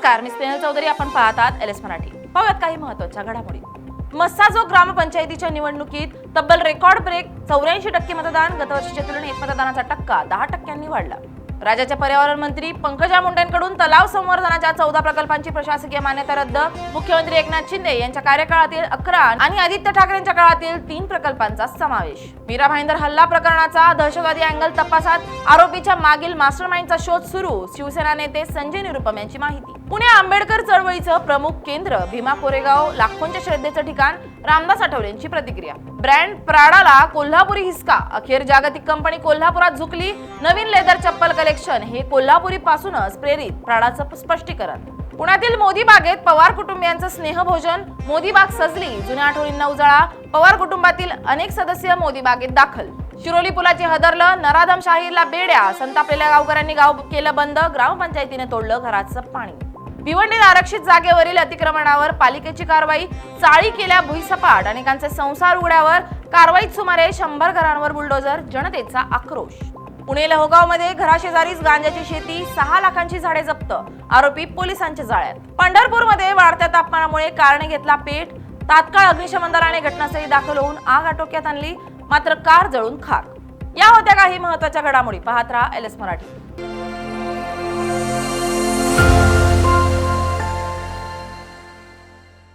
नमस्कार, मी स्नेहल चौधरी. आपण पाहतात एलएस मराठी. पाहूयात काही महत्त्वाच्या घडामोडी. मस्साजोग ग्रामपंचायतीच्या निवडणुकीत तब्बल रेकॉर्ड ब्रेक 84% मतदान. गतवर्षीच्या तुलनेत मतदानाचा टक्का 10% वाढला. राज्याच्या पर्यावरण मंत्री पंकजा मुंडेंकडून तलाव संवर्धनाच्या 14 प्रकल्पांची प्रशासकीय मान्यता रद्द. मुख्यमंत्री एकनाथ शिंदे यांच्या कार्यकाळातील 11 आणि आदित्य ठाकरेंच्या काळातील 3 प्रकल्पांचा समावेश. मीरा भाईंदर हल्ला प्रकरणाचा दहशतवादी अँगल तपासात. आरोपीच्या मागील मास्टरमाइंडचा शोध सुरू. शिवसेना नेते संजय निरुपम यांची माहिती. पुणे आंबेडकर चळवळीचं प्रमुख केंद्र भीमा कोरेगाव लाखोंच्या श्रद्धेचं ठिकाण. रामदास आठवलेंची प्रतिक्रिया. ब्रँड प्राडाला कोल्हापुरी हिसका. अखेर जागतिक कंपनी कोल्हापुरात झुकली. नवीन लेदर चप्पल कलेक्शन हे कोल्हापुरी पासूनच प्रेरित. प्राडाचं स्पष्टीकरण. पुण्यातील मोदी बागेत पवार कुटुंबियांचं स्नेहभोजन. मोदी बाग सजली. जुन्या आठवणींना उजाळा. पवार कुटुंबातील अनेक सदस्य मोदी बागेत दाखल. शिरोली पुलाची हदरलं. नराधम शाहीरला बेड्या. संतापलेल्या गावकऱ्यांनी गाव केलं बंद. ग्रामपंचायतीने तोडलं घराचं पाणी. भिवंडीत आरक्षित जागेवरील अतिक्रमणावर पालिकेची कारवाई. चाळी केल्या भुईसपाट. अनेकांचे संसार उघड्यावर. कारवाईत सुमारे 100 घरांवर बुलडोजर. जनतेचा आक्रोश. पुणे लहोगावमध्ये घराशेजारीच गांजाची शेती. 6 लाखांची झाडे जप्त. आरोपी पोलिसांच्या जाळ्यात. पंढरपूरमध्ये वाढत्या तापमानामुळे कारने घेतला पेट. तात्काळ अग्निशमन दलाने घटनास्थळी दाखल होऊन आग आटोक्यात आणली. मात्र कार जळून खाक. या होत्या काही महत्त्वाच्या घडामोडी. पाहत रहा एलएस मराठी.